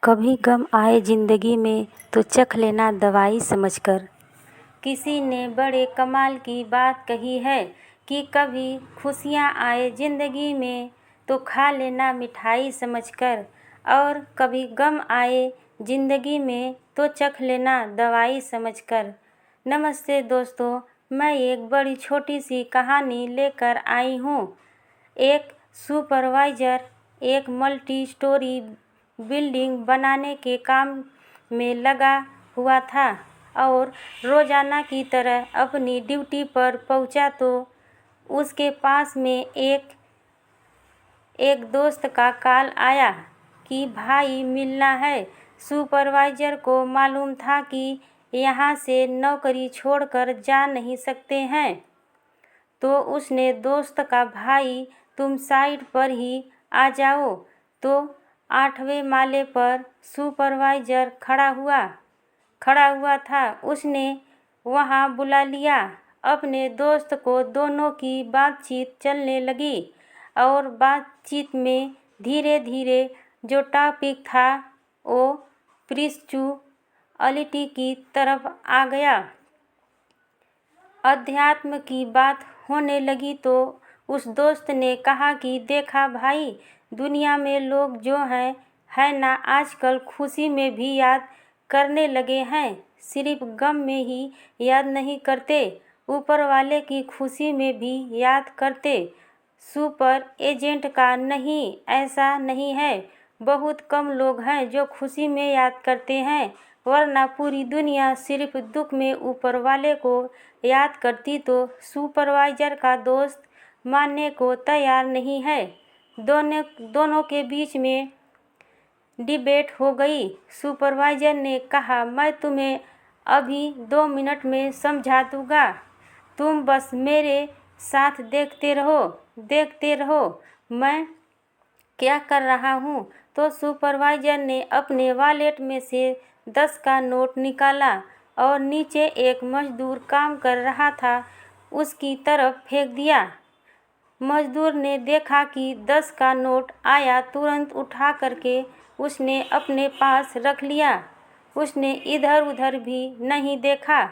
कभी गम आए ज़िंदगी में तो चख लेना दवाई समझकर। किसी ने बड़े कमाल की बात कही है कि कभी खुशियाँ आए ज़िंदगी में तो खा लेना मिठाई समझकर, और कभी गम आए ज़िंदगी में तो चख लेना दवाई समझकर। नमस्ते दोस्तों, मैं एक बड़ी छोटी सी कहानी लेकर आई हूँ। एक सुपरवाइज़र एक मल्टी स्टोरी बिल्डिंग बनाने के काम में लगा हुआ था और रोज़ाना की तरह अपनी ड्यूटी पर पहुंचा तो उसके पास में एक दोस्त का कॉल आया कि भाई मिलना है। सुपरवाइज़र को मालूम था कि यहाँ से नौकरी छोड़कर जा नहीं सकते हैं, तो उसने दोस्त का भाई तुम साइट पर ही आ जाओ। तो 8वें माले पर सुपरवाइज़र खड़ा हुआ था। उसने वहाँ बुला लिया अपने दोस्त को। दोनों की बातचीत चलने लगी और बातचीत में धीरे धीरे जो टॉपिक था वो स्पिरिचुअलिटी की तरफ आ गया। अध्यात्म की बात होने लगी तो उस दोस्त ने कहा कि देखा भाई, दुनिया में लोग जो है ना आजकल खुशी में भी याद करने लगे हैं। सिर्फ गम में ही याद नहीं करते, ऊपर वाले की खुशी में भी याद करते। सुपर एजेंट का नहीं, ऐसा नहीं है। बहुत कम लोग हैं जो खुशी में याद करते हैं, वरना पूरी दुनिया सिर्फ दुख में ऊपर वाले को याद करती। तो सुपरवाइज़र का दोस्त मानने को तैयार नहीं है। दोनों के बीच में डिबेट हो गई। सुपरवाइज़र ने कहा, मैं तुम्हें अभी 2 मिनट में समझा दूंगा, तुम बस मेरे साथ देखते रहो मैं क्या कर रहा हूँ। तो सुपरवाइज़र ने अपने वॉलेट में से 10 का नोट निकाला और नीचे एक मजदूर काम कर रहा था उसकी तरफ फेंक दिया। मजदूर ने देखा कि 10 का नोट आया, तुरंत उठा करके उसने अपने पास रख लिया। उसने इधर उधर भी नहीं देखा,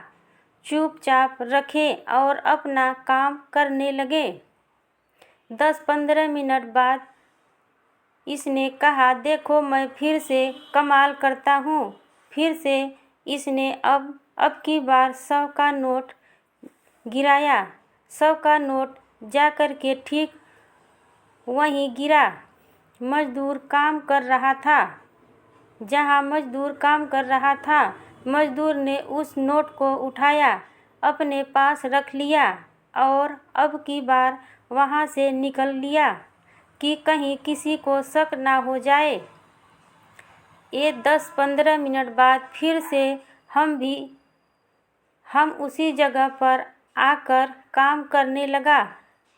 चुपचाप रखे और अपना काम करने लगे। 10-15 मिनट बाद इसने कहा, देखो मैं फिर से कमाल करता हूँ। फिर से इसने अब की बार 100 का नोट गिराया। 100 का नोट जाकर के ठीक वहीं गिरा मजदूर काम कर रहा था। जहाँ मजदूर काम कर रहा था, मजदूर ने उस नोट को उठाया, अपने पास रख लिया और अब की बार वहाँ से निकल लिया कि कहीं किसी को शक ना हो जाए। ये 10-15 मिनट बाद फिर से हम उसी जगह पर आकर काम करने लगा।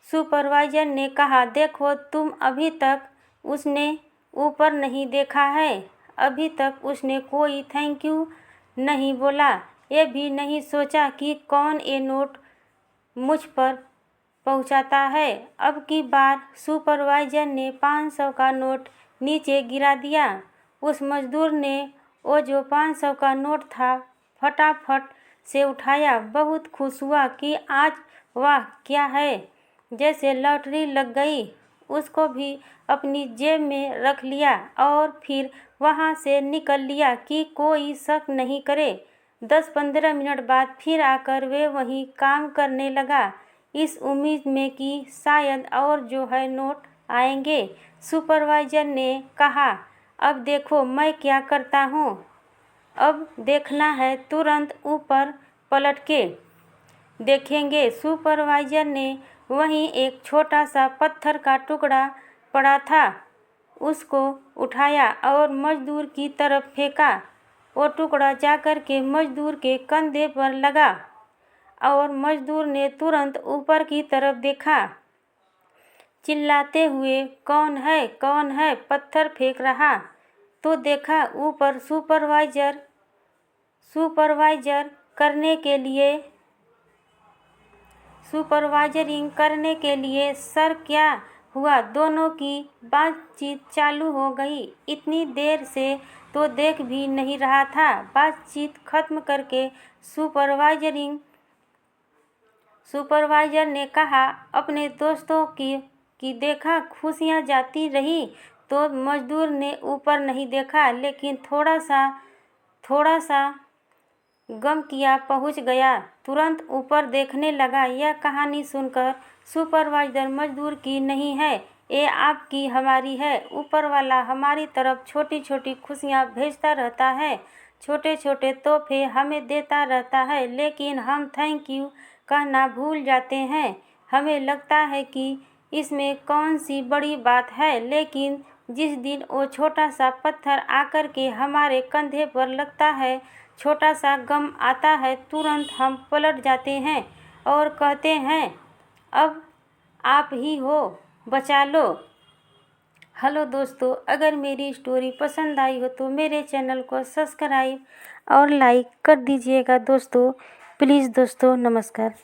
सुपरवाइज़र ने कहा, देखो तुम अभी तक उसने ऊपर नहीं देखा है, अभी तक उसने कोई थैंक यू नहीं बोला, ये भी नहीं सोचा कि कौन ये नोट मुझ पर पहुंचाता है। अब की बार सुपरवाइज़र ने 500 का नोट नीचे गिरा दिया। उस मजदूर ने वो जो 500 का नोट था फटाफट से उठाया। बहुत खुश हुआ कि आज वाह क्या है, जैसे लॉटरी लग गई। उसको भी अपनी जेब में रख लिया और फिर वहाँ से निकल लिया कि कोई शक नहीं करे। 10-15 मिनट बाद फिर आकर वे वहीं काम करने लगा, इस उम्मीद में कि शायद और जो है नोट आएंगे। सुपरवाइज़र ने कहा, अब देखो मैं क्या करता हूँ, अब देखना है। तुरंत ऊपर पलट के देखेंगे। सुपरवाइज़र ने वहीं एक छोटा सा पत्थर का टुकड़ा पड़ा था, उसको उठाया और मजदूर की तरफ फेंका। वो टुकड़ा जाकर के मजदूर के कंधे पर लगा और मजदूर ने तुरंत ऊपर की तरफ देखा, चिल्लाते हुए, कौन है पत्थर फेंक रहा। तो देखा ऊपर सुपरवाइजरिंग करने के लिए सर क्या हुआ। दोनों की बातचीत चालू हो गई। इतनी देर से तो देख भी नहीं रहा था। बातचीत खत्म करके सुपरवाइजर ने कहा, अपने दोस्तों की देखा खुशियाँ जाती रही। तो मजदूर ने ऊपर नहीं देखा, लेकिन थोड़ा सा गम किया पहुंच गया। तुरंत ऊपर देखने लगा। यह कहानी सुनकर सुपरवाइजर मजदूर की नहीं है, ये आपकी हमारी है। ऊपर वाला हमारी तरफ छोटी छोटी खुशियाँ भेजता रहता है, छोटे छोटे तोहफे हमें देता रहता है, लेकिन हम थैंक यू कहना भूल जाते हैं। हमें लगता है कि इसमें कौन सी बड़ी बात है, लेकिन जिस दिन वो छोटा सा पत्थर आकर के हमारे कंधे पर लगता है, छोटा सा गम आता है, तुरंत हम पलट जाते हैं और कहते हैं, अब आप ही हो, बचा लो। हेलो दोस्तों, अगर मेरी स्टोरी पसंद आई हो तो मेरे चैनल को सब्सक्राइब और लाइक कर दीजिएगा दोस्तों, प्लीज़ दोस्तों। नमस्कार।